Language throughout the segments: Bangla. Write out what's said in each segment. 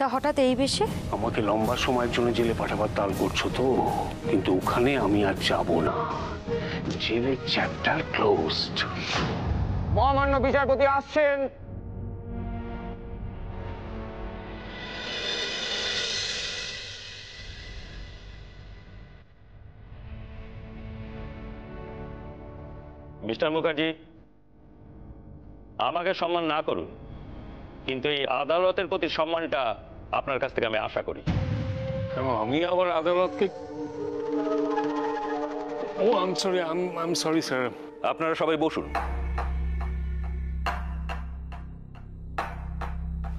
তা হঠাৎ এই বেশে? আমাকে লম্বা সময়ের জন্য জেলে পাঠাবার তাল করছো তো, কিন্তু ওখানে আমি আর যাব না। জেলের চ্যাপ্টার ক্লোজড। মহামান্য বিচারপতি আসছেন। মিস্টার মুখার্জি, আমাকে সম্মান না করুন, কিন্তু এই আদালতের প্রতি সম্মানটা আপনার কাছ থেকে আমি আশা করি। আমি আবার আদালতকে? ও আই এম সরি স্যার। আপনারা সবাই বসুন।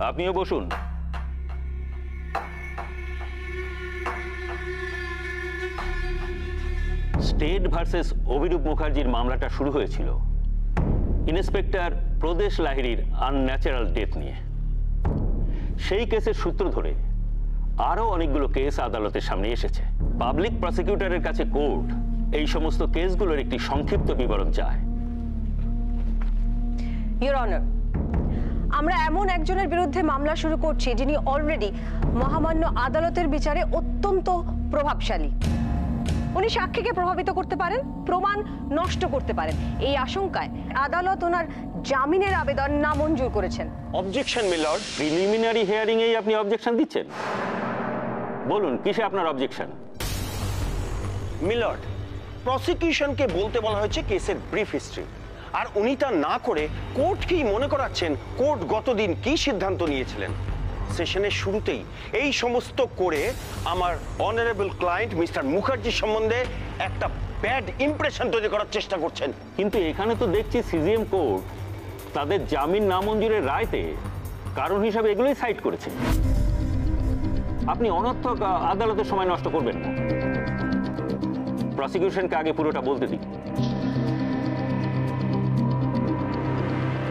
আপনিও বসুন। স্টেট ভার্সেস অভিরূপ মুখার্জির মামলাটা শুরু হয়েছিল ইন্সপেক্টর প্রদেশ লাহিড়ীর আনন্যাচারাল ডেথ নিয়ে। সেই কেসের সূত্র ধরে আরো অনেকগুলো কেস আদালতের সামনে এসেছে। পাবলিক প্রসিকিউটরের কাছে কোর্ট এই সমস্ত কেসগুলোর একটি সংক্ষিপ্ত বিবরণ চায়। ইওর অনার, আমরা এমন একজনের বিরুদ্ধে মামলা শুরু করছি যিনি অলরেডি মহামান্য আদালতের বিচারে অত্যন্ত প্রভাবশালী। উনি সাক্ষীকে প্রভাবিত করতে পারেন, প্রমাণ নষ্ট করতে পারেন। এই আশঙ্কায় আদালত ওনার জামিনের আবেদন নামঞ্জুর করেছেন। Objection milord. প্রিলিমিনারি হিয়ারিং এই আপনি অবজেকশন দিচ্ছেন? বলুন কিসে আপনার অবজেকশন? মিলর্ড, প্রসিকিউশনকে বলতে বলা হয়েছে কেসের ব্রিফ হিস্ট্রি, আর উনি তা না করে কোর্ট কি মনে করাচ্ছেন কোর্ট গতদিন কি সিদ্ধান্ত নিয়েছিলেন। সেশনের শুরুতেই এই সমস্ত করে আমার অনারেবল ক্লায়েন্ট মিস্টার মুখার্জি সম্বন্ধে একটা ব্যাড ইমপ্রেশন তৈরি করার চেষ্টা করছেন। কিন্তু এখানে তো দেখছি সিজিএম কোর্ট তাদের জামিন নামঞ্জুরের রায়তে কারণ হিসাবে এগুলোই সাইড করেছে। আপনি অনর্থক আদালতের সময় নষ্ট করবেন না। প্রসিকিউশনকে আগে পুরোটা বলতে দিন।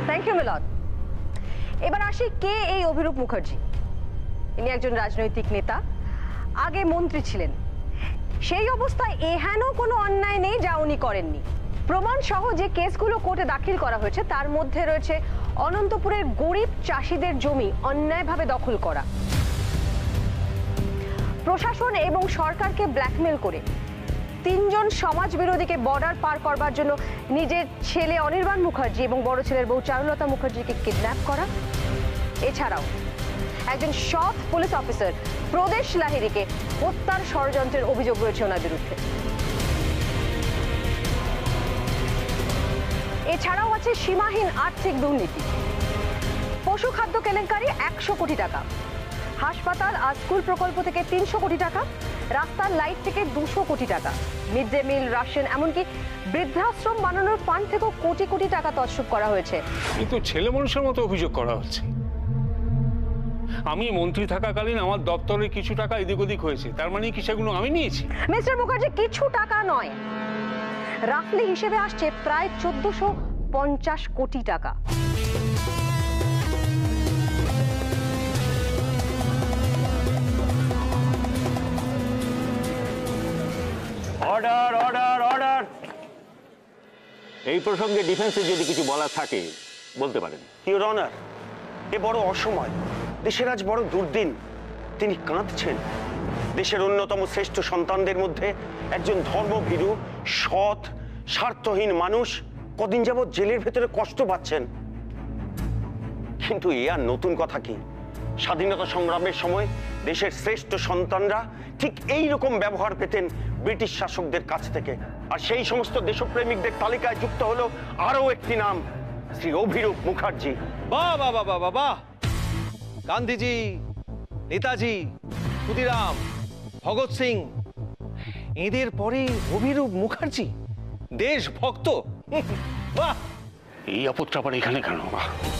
Thank you my lord. এবার আসি কে এই অভিরূপ মুখার্জি। ইনি একজন রাজনৈতিক নেতা, আগে মন্ত্রী ছিলেন। সেই অবস্থায় এহেন কোনো অন্যায় নেই যা উনি করেননি। প্রমাণ সহ যে কেসগুলো কোর্টে দাখিল করা হয়েছে তার মধ্যে রয়েছে অনন্তপুরের গরিব চাষিদের জমি অন্যায়ভাবে দখল করা, প্রশাসন এবং সরকারকে ব্ল্যাকমেল করে তিনজন সমাজ বিরোধীকে বর্ডার পার করবার জন্য নিজের ছেলে অনির্বাণ মুখার্জি এবং বড় ছেলের বউ চারুলতা মুখার্জিকে কিডন্যাপ করা। এছাড়াও একজন সৎ পুলিশ অফিসার প্রদেশ লাহিড়ীকে হত্যার ষড়যন্ত্রের অভিযোগ রয়েছে ওনার বিরুদ্ধে। এছাড়াও আছে সীমাহীন আর্থিক দুর্নীতি, পশু খাদ্য কেলেঙ্কারি 100 কোটি টাকা, হাসপাতাল আর স্কুল প্রকল্প থেকে 300 কোটি টাকা, রাস্তার লাইট থেকে 200 কোটি টাকা, মিড ডে মিল, রাশন, এমনকি বৃদ্ধাশ্রম বানানোর ফান্ড থেকেও কোটি কোটি টাকা তছরূপ করা হয়েছে। কিন্তু ছেলে মানুষের মতো অভিযোগ করা হচ্ছে। আমি মন্ত্রী থাকাকালীন আমার দপ্তরে কিছু টাকা এদিক ওদিক হয়েছে, তার মানে কি সেগুলো আমি নিয়েছি? মিস্টার মুখার্জি, কিছু টাকা নয়, রাফলি হিসেবে আসছে প্রায় 1450 কোটি টাকা। Order order order. এই প্রসঙ্গে ডিফেন্সের যদি কিছু বলা থাকে বলতে পারেন। ইওর অনার, এ বড় অসময়, দেশের আজ বড় দুর্দিন। তিনি কাঁদছেন। দেশের অন্যতম শ্রেষ্ঠ সন্তানদের মধ্যে একজন ধর্মভীরু, সৎ, স্বার্থহীন মানুষ কদিন যাবৎ জেলের ভেতরে কষ্ট পাচ্ছেন। কিন্তু এ আর নতুন কথা কি? স্বাধীনতা সংগ্রামের সময় দেশের শ্রেষ্ঠ সন্তানরা ঠিক এই রকম ব্যবহার পেতেন ব্রিটিশ শাসকদের কাছ থেকে। আর সেই সমস্ত দেশপ্রেমিকদের তালিকায় যুক্ত হলো আরো একটি নাম, শ্রী অভিরূপ মুখার্জি। বাহ বাহ বাহ বাহ বাহ! গান্ধীজি, নেতাজি, ক্ষুদিরাম, ভগৎ সিং, এদের পরে অভিরূপ মুখার্জি, দেশভক্ত। বাহ! এই আপদটা আবার এখানে কেন?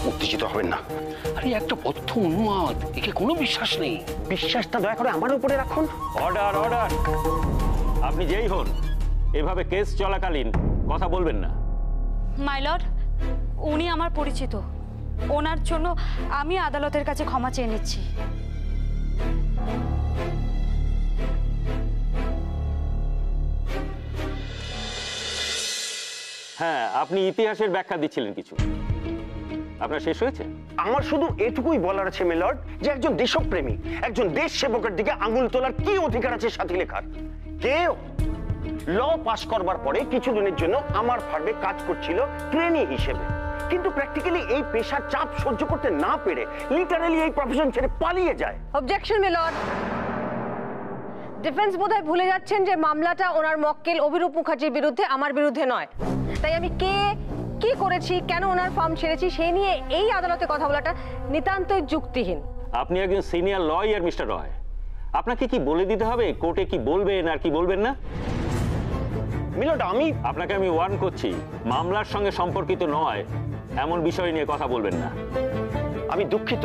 উত্তেজিত হবেন না। আরে একটা বদ্ধ উন্মাদ, একে কোনো বিশ্বাস নেই। বিশ্বাসটা দয়া করে আমার উপরে রাখুন। Order order. আপনি যেই হন এভাবে কেস চলাকালীন কথা বলবেন না। মাই লর্ড, উনি আমার পরিচিত, ওনার জন্য আমি আদালতের কাছে ক্ষমা চেয়ে নিচ্ছি। হ্যাঁ, আপনি ইতিহাসের ব্যাখ্যা দিচ্ছিলেন কিছু। আপনার শেষ হয়েছে? আমার শুধু এটুকুই বলার আছে মিলর্ড, যে একজন দেশপ্রেমী, একজন দেশ সেবকের দিকে আঙুল তোলার কি অধিকার আছে সাথী লেখার? কেউ ল পাস করবার পরে কিছুদিনের জন্য আমার ফার্মে কাজ করছিল ট্রেনি হিসেবে, কিন্তু প্র্যাকটিক্যালি এই পেশার চাপ সহ্য করতে না পেরে লিটারালি এই প্রফেশন ছেড়ে পালিয়ে যায়। Objection milord. ডিফেন্স বোধহয় ভুলে যাচ্ছেন যে মামলাটা ওনার মক্কেল অভিরূপ মুখার্জির বিরুদ্ধে, আমার বিরুদ্ধে নয়। তাই আমি কি করেছি, কেন ওনার ফার্ম ছেড়েছি সেই নিয়ে এই আদালতে কথা বলাটা নিতান্তই যুক্তিহীন। আপনি একজন সিনিয়র লয়ার মিস্টার রয়, আপনাকে কি বলে দিতে হবে কোর্টে কি বলবেন আর কি বলবেন না? মিলর্ড, আপনাকে আমি ওয়ার্ন করছি, মামলার সঙ্গে সম্পর্কিত নয় এমন বিষয় নিয়ে কথা বলবেন না। আমি দুঃখিত।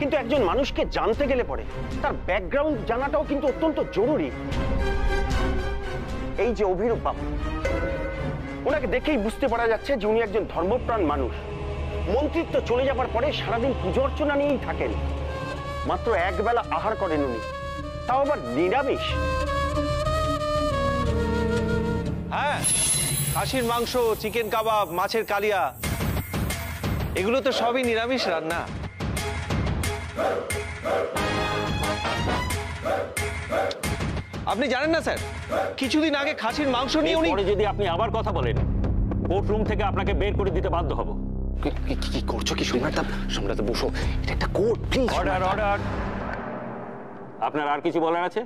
কিন্তু একজন মানুষকে জানতে গেলে পরে তার ব্যাকগ্রাউন্ড জানাটাও কিন্তু অত্যন্ত জরুরি। এই যে অভিরূপ বাবু, ওনাকে দেখেই বুঝতে পারা যাচ্ছে যে উনি একজন ধর্মপ্রাণ মানুষ। মন্ত্রিত্ব চলে যাবার পরে সারাদিন পুজো অর্চনা নিয়েই থাকেন। মাত্র একবেলা আহার করেন উনি, তাও আবার নিরামিষ। হ্যাঁ, খাসির মাংস, চিকেন কাবাব, মাছের কালিয়া, এগুলো তো সবই নিরামিষ রান্না। আপনি জানেন না স্যার, কিছুদিন আগে খাসির মাংস নিয়ে উনি... পরে যদি আপনি আবার কথা বলেন, কোর্ট রুম থেকে আপনাকে বের করে দিতে বাধ্য হব। কি করছো কি সম্রাটদা? সম্রাটদা বসো, এটা একটা কোর্ট, প্লিজ। Order, order. আপনার আর কিছু বলার আছে?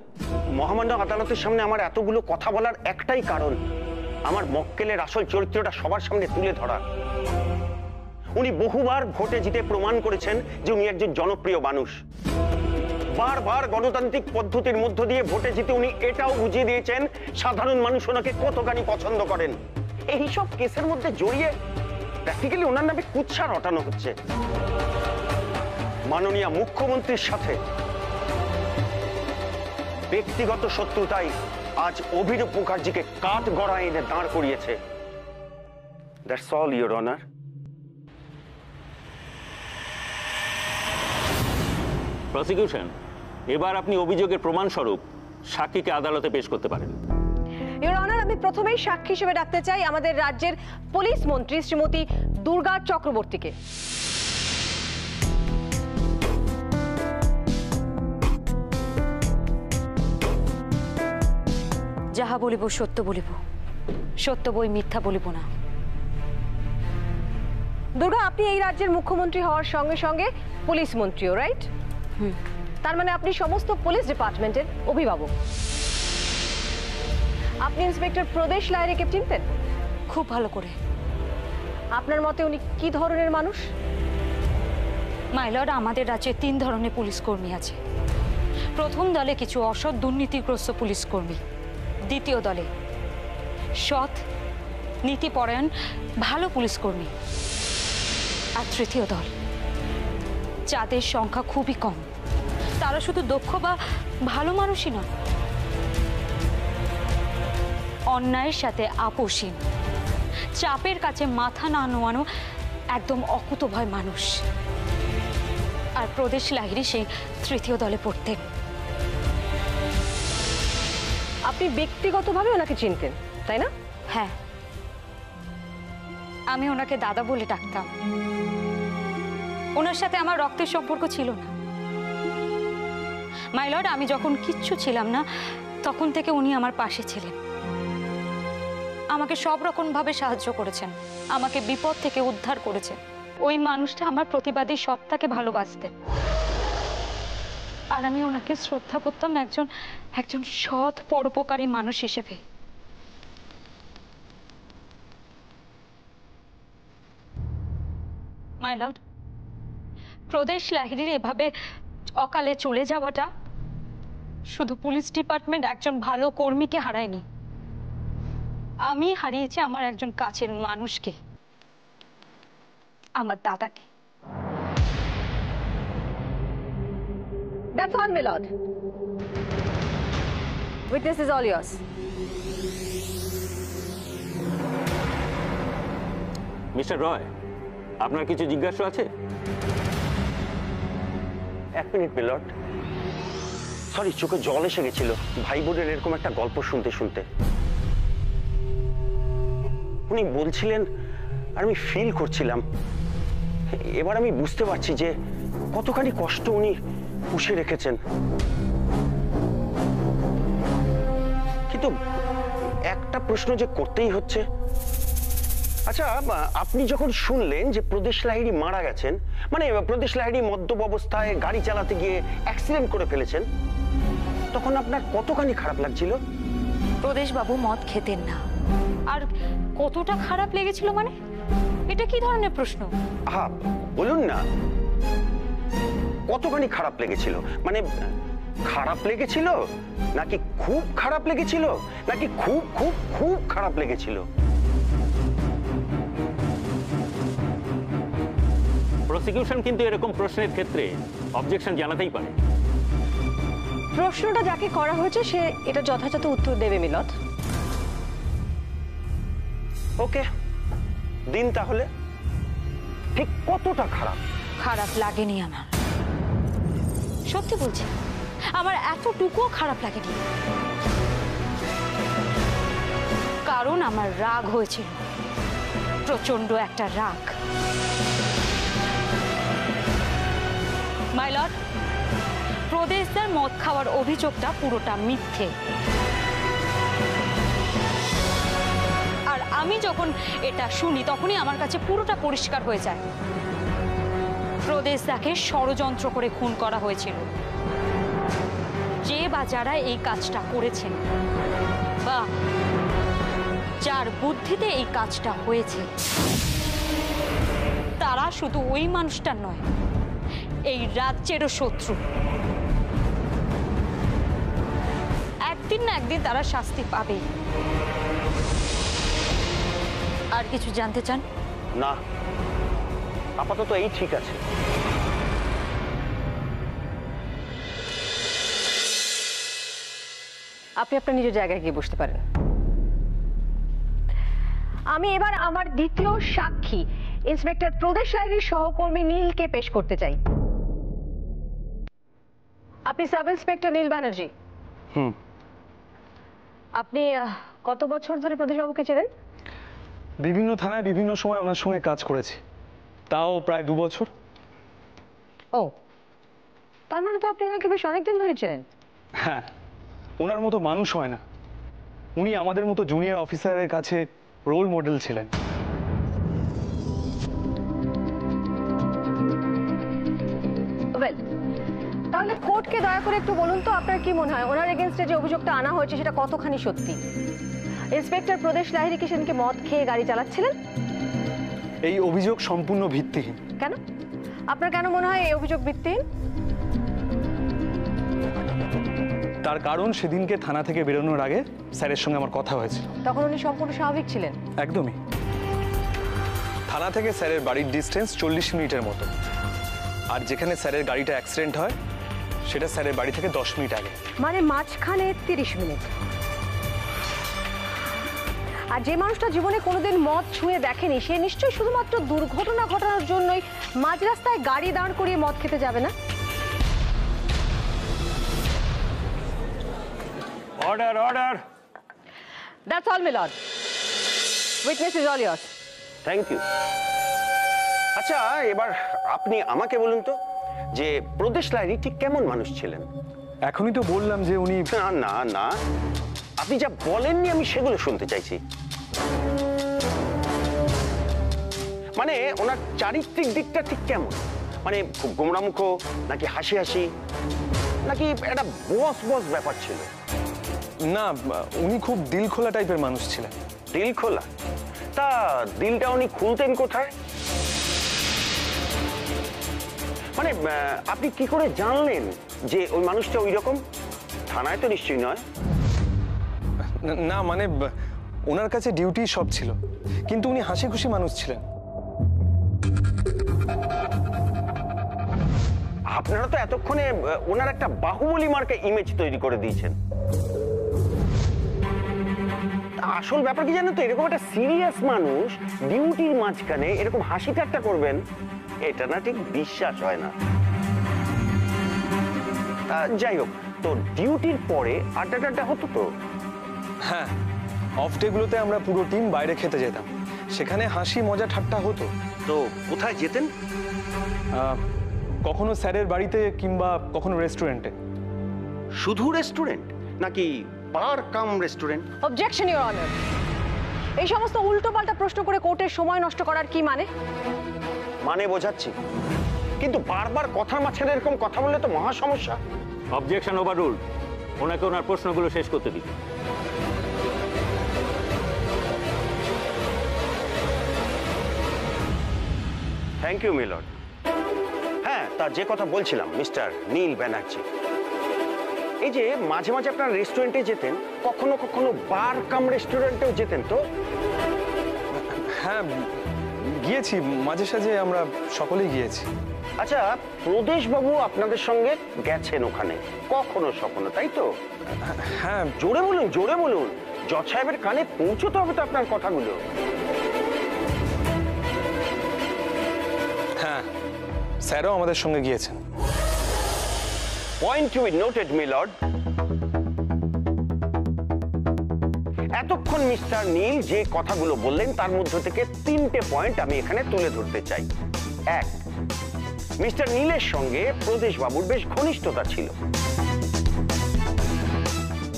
মহামান্য আদালতের সামনে আমার এতগুলো কথা বলার একটাই কারণ, আমার মক্কেলের আসল চরিত্রটা সবার সামনে তুলে ধরা। উনি বহুবার ভোটে জিতে প্রমাণ করেছেন যে উনি একজন জনপ্রিয় মানুষ। বারবার গণতান্ত্রিক পদ্ধতির মধ্য দিয়ে ভোটে জিতে উনি এটাও বুঝিয়ে দিয়েছেন সাধারণ মানুষ ওনাকে কতখানি পছন্দ করেন। এইসব কেসের মধ্যে জড়িয়ে প্র্যাকটিক্যালি ওনার নামে কুৎসা রটানো হচ্ছে। মাননীয় মুখ্যমন্ত্রীর সাথে ব্যক্তিগত শত্রুতাই আজ অভিরূপ মুখার্জিকে কাঠ গড়ায় এনে দাঁড় করিয়েছে। That's all, your honour. Prosecution, এবার আপনি অভিযোগের প্রমাণস্বরূপ সাক্ষীকে আদালতে পেশ করতে পারেন। ইওর অনার, আমি প্রথমেই সাক্ষী হিসেবে ডাকতে চাই আমাদের রাজ্যের পুলিশ মন্ত্রী শ্রীমতী দুর্গা চক্রবর্তীকে। যাহা বলিব সত্য বলিব, সত্য বই মিথ্যা বলিব না। দুর্গা, আপনি এই রাজ্যের মুখ্যমন্ত্রী হওয়ার সঙ্গে সঙ্গে পুলিশ মন্ত্রীও, রাইট? তার মানে আপনি সমস্ত পুলিশ ডিপার্টমেন্টের অভিভাবক। আপনি ইন্সপেক্টর প্রদেশ লাহিড়ীকে চিনতেন? খুব ভালো করে। আপনার মতে উনি কি ধরনের মানুষ? মাই লর্ড, আমাদের রাজ্যে 3 ধরনের পুলিশ কর্মী আছে। প্রথম দলে কিছু অসৎ দুর্নীতিগ্রস্ত পুলিশ কর্মী, দ্বিতীয় দলে সৎ নীতিপরায়ণ ভালো পুলিশ কর্মী, আর তৃতীয় দল যাদের সংখ্যা খুবই কম। তারা শুধু দক্ষ বা ভালো মানুষই নয়, অন্যায়ের সাথে আপোষহীন, চাপের কাছে মাথা না নোয়ানো একদম অকুতভয় মানুষ। আর প্রদেশ লাহিড়ী সেই তৃতীয় দলে পড়তেন। আপনি ব্যক্তিগতভাবে ওনাকে চিনতেন, তাই না? হ্যাঁ, আমি ওনাকে দাদা বলে ডাকতাম। ওনার সাথে আমার রক্তের সম্পর্ক ছিল না। মাই লর্ড, আমি যখন কিচ্ছু ছিলাম না তখন থেকে উনি আমার পাশে ছিলেন। আমাকে সব রকম ভাবে সাহায্য করেছেন, আমাকে বিপদ থেকে উদ্ধার করেছেন। ওই মানুষটা আমার প্রতিবাদী সত্তাকে ভালোবাসতেন, আর আমি ওনাকে শ্রদ্ধা করতাম একজন সৎ পরোপকারী মানুষ হিসেবে। মাই লর্ড, প্রদেশ লাহিড়ীর এভাবে অকালে চলে যাওয়াটা শুধু পুলিশ ডিপার্টমেন্ট একজন ভালো কর্মীকে হারায়নি, আমি হারিয়েছি আমার একজন কাছের মানুষকে, আমার দাদাকে। That's all, my lord. Witness is all yours. Mister Roy, আপনার কিছু জিজ্ঞাসা আছে? 1 মিনিট মিলর্ড। সরি, চোখে জল এসে গেছিল ভাই বোনের এরকম একটা গল্প শুনতে শুনতে। উনি বলছিলেন আর আমি ফিল করছিলাম। এবার আমি বুঝতে পারছি যে কতখানি কষ্ট উনি পুষে রেখেছেন। কিন্তু একটা প্রশ্ন যে করতেই হচ্ছে, আচ্ছা আপনি যখন শুনলেন যে প্রদেশ লাহিড়ী মারা গেছেন, মানে প্রদেশ লাহিড়ী মদ্যপ অবস্থায় গাড়ি চালাতে গিয়ে অ্যাক্সিডেন্ট করে ফেলেছেন, তখন আপনার কতখানি খারাপ লাগছিল? প্রদেশবাবু মদ খেতেন না। আর কতটা খারাপ লেগেছিল মানে? এটা কি ধরনের প্রশ্ন? হ্যাঁ বলুন না, কতখানি খারাপ লেগেছিল? মানে খারাপ লেগেছিল, নাকি খুব খারাপ লেগেছিল, নাকি খুব খুব খুব খারাপ লেগেছিল? প্রসিকিউশন কিন্তু এরকম প্রশ্নের ক্ষেত্রে অবজেকশন জানাতেই পারে। প্রশ্নটা যাকে করা হয়েছে সে এটা যথাযথ উত্তর দেবে মিলন। ওকে দিন তাহলে, ঠিক কতটা খারাপ? খারাপ লাগেনি আমার, সত্যি বলছি, আমার এতটুকুও খারাপ লাগেনি। কারণ আমার রাগ হয়েছিল, প্রচন্ড একটা রাগ। মাই লর্ড, প্রদেশদার মদ খাওয়ার অভিযোগটা পুরোটা মিথ্যে। আর আমি যখন এটা শুনি তখনই আমার কাছে পুরোটা পরিষ্কার হয়ে যায়। প্রদেশদাকে ষড়যন্ত্র করে খুন করা হয়েছিল। যে বা যারা এই কাজটা করেছেন বা যার বুদ্ধিতে এই কাজটা হয়েছে, তারা শুধু ওই মানুষটা নয়, এই রাজ্যেরও শত্রু। একদিন না একদিন তারা শাস্তি পাবে। আর কিছু জানতে চান? না, আপাতত এই ঠিক আছে। আপনি আপনার নিজের জায়গায় গিয়ে বসতে পারেন। আমি এবার আমার দ্বিতীয় সাক্ষী ইন্সপেক্টর প্রদেশ লাহিড়ীর সহকর্মী নীলকে পেশ করতে চাই। আপনি সাব ইন্সপেক্টর নীল ব্যানার্জি। আপনি কত বছর ধরে প্রদেশবাবুকে চেনেন? বিভিন্ন থানায় বিভিন্ন সময় ওনার সঙ্গে কাজ করেছি, তাও প্রায় 2 বছর। ও, তার মানে তো আপনি ওনাকে বেশ অনেকদিন ধরে চেনেন। হ্যাঁ, ওনার মতো মানুষ হয় না। উনি আমাদের মতো জুনিয়র অফিসারের কাছে রোল মডেল ছিলেন। ওয়েল, তাহলে কোর্টকে দয়া করে একটু বলুন তো, আপনার কি মনে হয় ওনার এগেইনস্টে যে অভিযোগটা আনা হয়েছে সেটা কতখানি সত্যি? ইন্সপেক্টর প্রদেশ লাহিড়ী কি সেদিনকে মদ খেয়ে গাড়ি চালাচ্ছিলেন? এই অভিযোগ সম্পূর্ণ ভিত্তিহীন। কেন? আপনার কেন মনে হয় এই অভিযোগ ভিত্তিহীন? তার কারণ সেদিনকে থানা থেকে বেরোনোর আগে স্যারের সঙ্গে আমার কথা হয়েছিল। তখন উনি সম্পূর্ণ স্বাভাবিক ছিলেন? একদমই। থানা থেকে স্যারের বাড়ির ডিস্টেন্স 40 মিনিটের মতো, আর যেখানে স্যারের গাড়িটা অ্যাক্সিডেন্ট হয় সেটা স্যারের বাড়ি থেকে 10 মিনিট আগে। মানে মাঝখানে 30 মিনিট। আর যে মানুষটা জীবনে কোনোদিন মদ ছুঁয়ে দেখেনি সে নিশ্চয়ই শুধুমাত্র দুর্ঘটনা ঘটানোর জন্যই মাঝ রাস্তায় গাড়ি দাঁড় করিয়ে মদ খেতে যাবে না। Order order. That's all, Milan. Witness is all yours. Thank you. আচ্ছা, এবার আপনি আমাকে বলুন তো যে প্রদেশ লাহিড়ী ঠিক কেমন মানুষ ছিলেন? এখনই তো বললাম যে উনি... না না না, আপনি যা বলেননি আমি সেগুলো শুনতে চাইছি। মানে ওনার চারিত্রিক দিকটা ঠিক কেমন? মানে খুব গোমরামুখ, নাকি হাসি হাসি, নাকি একটা বস বস ব্যাপার ছিল? না, উনি খুব দিল খোলা টাইপের মানুষ ছিলেন। দিল খোলা? তা দিলটা উনি খুলতেন কোথায়? মানে আপনি কি করে জানলেন যে ওই মানুষটা ওই রকম? থানায় তো নিশ্চয়ই নয়। না মানে ওনার কাছে ডিউটি সব ছিল, কিন্তু উনি হাসি খুশি মানুষ ছিলেন। আপনারা তো এতক্ষণে ওনার একটা বাহুবলী মার্কা ইমেজ তৈরি করে দিয়েছেন। আসল ব্যাপার কি জানেন তো, এরকম একটা সিরিয়াস মানুষ ডিউটির মাঝখানে এরকম হাসি ঠাট্টা করবেন, এটা না ঠিক বিশ্বাস হয় না। যাই হোক, তো ডিউটির পরে আড্ডা টাড্ডা হতো তো? হ্যাঁ, অফ ডেগুলোতে আমরা পুরো টিম বাইরে খেতে যেতাম, সেখানে হাসি মজা ঠাট্টা হতো। তো কোথায় যেতেন? কখনো স্যারের বাড়িতে কিংবা কখনো রেস্টুরেন্টে। শুধু রেস্টুরেন্ট নাকি bar cum restaurant? Objection your honour. এই সমস্ত উল্টোপাল্টা প্রশ্ন করে কোর্টের সময় নষ্ট করার কি মানে? মানে বোঝাচ্ছি, কিন্তু বারবার কথার মাঝখানে এরকম কথা বললে তো মহা সমস্যা। Objection overruled. ওনাকে ওনার প্রশ্নগুলো শেষ করতে দিন। Thank you my lord. হ্যাঁ, তা যে কথা বলছিলাম, মিস্টার নীল ব্যানার্জি, এই যে মাঝে মাঝে আপনার রেস্টুরেন্টে যেতেন, কখনো কখনো বার কাম রেস্টুরেন্টেও যেতেন তো? হ্যাঁ, গিয়েছি, মাঝে সাঝে আমরা সকলেই গিয়েছি। আচ্ছা, প্রদেশবাবু আপনাদের সঙ্গে গেছেন ওখানে কখনো সখনো, তাই তো? হ্যাঁ, জোরে বলুন, জোরে বলুন, জজ সাহেবের কানে পৌঁছতে হবে তো আপনার কথাগুলো। হ্যাঁ, স্যারও আমাদের সঙ্গে গিয়েছেন। Point to be noted, my lord. এতক্ষণ মিস্টার নীল যে কথাগুলো বললেন তার মধ্য থেকে 3টে পয়েন্ট আমি এখানে তুলে ধরতে চাই। 1, মিস্টার নীলের সঙ্গে প্রদেশবাবুর বেশ ঘনিষ্ঠতা ছিল।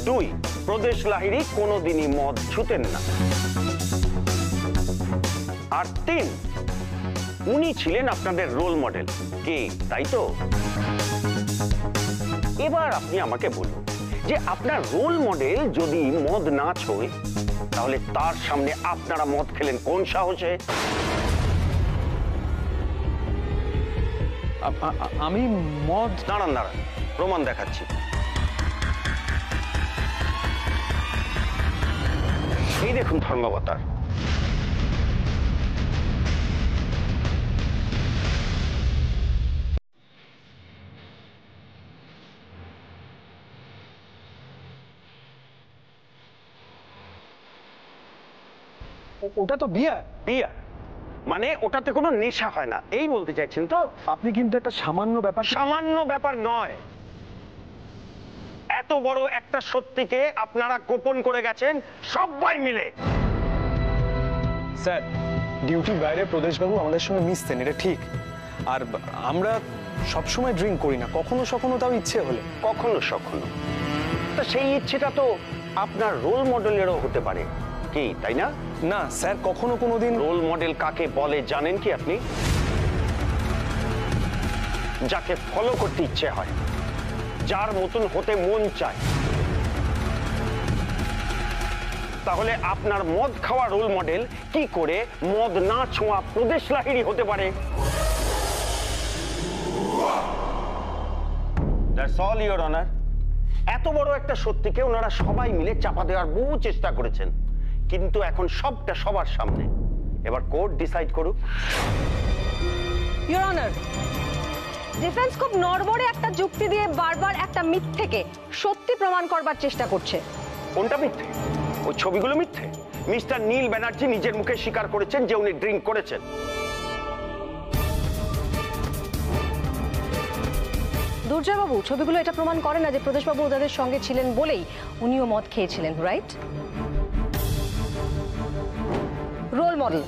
2, প্রদেশ লাহিড়ী কোনোদিনই মদ ছুতেন না। আর 3, উনি ছিলেন আপনাদের রোল মডেল। কে, তাই তো? এবার আপনি আমাকে বলুন যে আপনার রোল মডেল যদি মদ না ছোঁয়, তাহলে তার সামনে আপনারা মদ খেলেন কোন সাহসে? আমি মদ... দাঁড়ান দাঁড়ান, প্রমাণ দেখাচ্ছি। এই দেখুন ধর্মাবতার। ওটা তো বিয়ার। বিয়ার মানে ওটাতে কোনো নেশা হয় না, এই বলতে চাইছেন তো? আপনি কিন্তু একটা সামান্য ব্যাপার... সামান্য ব্যাপার নয়, এত বড় একটা সত্যিকে আপনারা গোপন করে গেছেন সবাই মিলে। স্যার, ডিউটির বাইরে প্রদেশবাবু আমাদের সঙ্গে মিশতেন, এটা ঠিক। আর আমরা সবসময় ড্রিঙ্ক করি না, কখনো সখনো তাও ইচ্ছে হলে। কখনো সখনো? তা সেই ইচ্ছেটা তো আপনার রোল মডেলেরও হতে পারে, কি তাই না? না স্যার, কখনো কোনোদিন... রোল মডেল কাকে বলে জানেন কি আপনি? যাকে ফলো করতে ইচ্ছে হয়, যার মতন হতে মন চায়। তাহলে আপনার মদ খাওয়া রোল মডেল কি করে মদ না ছোঁয়া প্রদেশ লাহিড়ী হতে পারে? That's all your honour. এত বড় একটা সত্যিকে ওনারা সবাই মিলে চাপা দেওয়ার বহু চেষ্টা করেছেন, কিন্তু এখন সবটা সবার সামনে। এবার কোর্ট ডিসাইড করুক। ইওর অনার, ডিফেন্স খুব নড়বড়ে একটা যুক্তি দিয়ে বারবার একটা মিথ্যেকে সত্যি প্রমাণ করবার চেষ্টা করছে। কোনটা মিথ্যে? ওই ছবিগুলো মিথ্যে। মিস্টার নীল ব্যানার্জি নিজের মুখে স্বীকার করেছেন যে উনি ড্রিঙ্ক করেছেন। দুর্জয়বাবু, ছবিগুলো এটা প্রমাণ করে না যে প্রদেশবাবু ওদের সঙ্গে ছিলেন বলেই উনিও মদ খেয়েছিলেন, রাইট? রোল মডেল,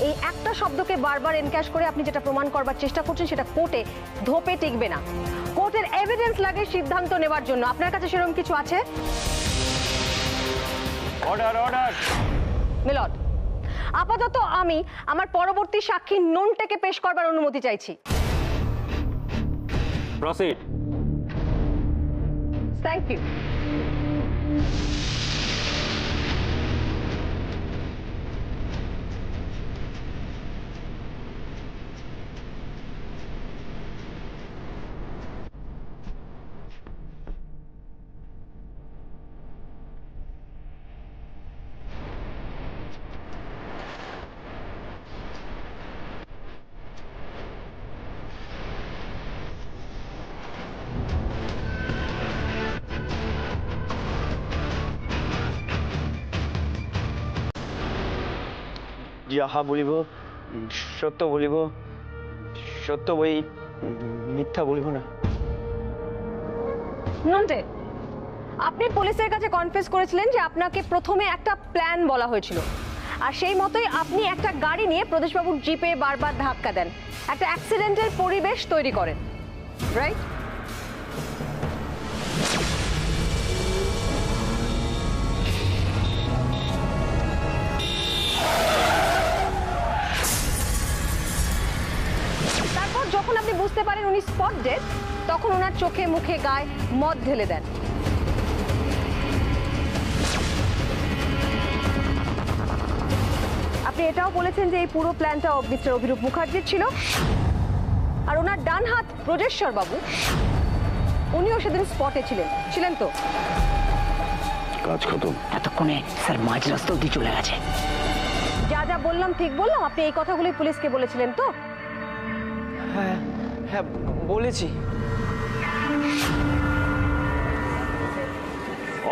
এই একটা শব্দকে বারবার এনক্যাশ করে আপনি যেটা প্রমাণ করবার চেষ্টা করছেন সেটা কোর্টে ধোপে টিকবে না। কোর্টের এভিডেন্স লাগে সিদ্ধান্ত নেবার জন্য। আপনার কাছে সেরকম কিছু আছে? Order, order. মিলর্ড, আপাতত আমি আমার পরবর্তী সাক্ষী ননটেকে পেশ করবার অনুমতি চাইছি। প্রসিড। Thank you. যাহা বলিব সত্য বলিব, সত্য বই, মিথ্যা বলিব না। নন্টে, আপনি পুলিশের কাছে কনফেস করেছিলেন যে আপনাকে প্রথমে একটা প্ল্যান বলা হয়েছিল, আর সেই মতোই আপনি একটা গাড়ি নিয়ে প্রদেশবাবুর জিপে বারবার ধাক্কা দেন, একটা অ্যাক্সিডেন্টের পরিবেশ তৈরি করেন, রাইট? তারপর যখন আপনি বুঝতে পারেন উনি স্পট ডেড, তখন ওনার চোখে মুখে গায়ে মদ ঢেলে দেন। আপনি এটাও বলেছেন যে এই পুরো প্ল্যানটা মিস্টার অভিরূপ মুখার্জির ছিল, আর ওনার ডান হাত ব্রজেশ্বর বাবু, উনিও সেদিন স্পটে ছিলেন তো? কাজ খতম। এতক্ষণে স্যার মাঝ রাস্তা অব্দি চলে গেছে। যা যা বললাম ঠিক বললাম? আপনি এই কথাগুলোই পুলিশকে বলেছিলেন তো? হ্যাঁ হ্যাঁ বলেছি।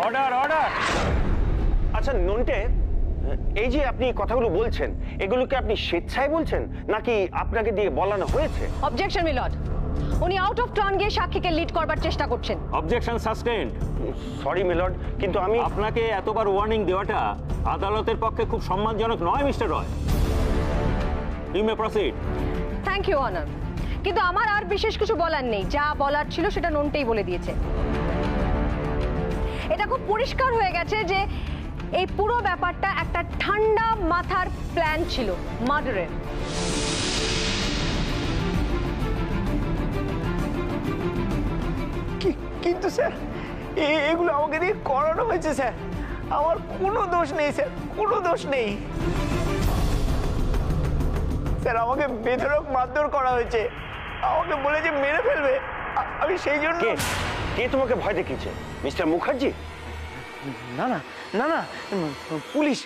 Order order. আচ্ছা নন্টে, এই যে আপনি কথাগুলো বলছেন, এগুলোকে আপনি স্বেচ্ছায় বলছেন নাকি আপনাকে দিয়ে বলানো হয়েছে? অবজেকশন মিলর্ড, উনি আউট অফ টার্ন গিয়ে সাক্ষীকে লিড করবার চেষ্টা করছেন। অবজেকশন সাসটেইনড। সরি মিলর্ড, কিন্তু আমি আপনাকে এতবার ওয়ার্নিং দেওয়াটা আদালতের পক্ষে খুব সম্মানজনক নয় mister Roy. You may proceed. Thank you honour, কিন্তু আমার আর বিশেষ কিছু বলার নেই, যা বলার ছিল সেটা নন্টেই বলে দিয়েছে। এটা খুব পরিষ্কার হয়ে গেছে যে এই পুরো ব্যাপারটা একটা ঠান্ডা মাথার প্ল্যান ছিল মার্ডারের। কিন্তু স্যার এগুলো আমাকে দিয়ে করানো হয়েছে স্যার, আমার কোনো দোষ নেই স্যার, কোনো দোষ নেই স্যার। আমাকে বেধড়ক মারধর করা হয়েছে, আমাকে বলেছে মেরে ফেলবে, আমি সেই জন্য। কে তোমাকে ভয় দেখিয়েছে? মিস্টার মুখার্জি? না না না না, পুলিশ।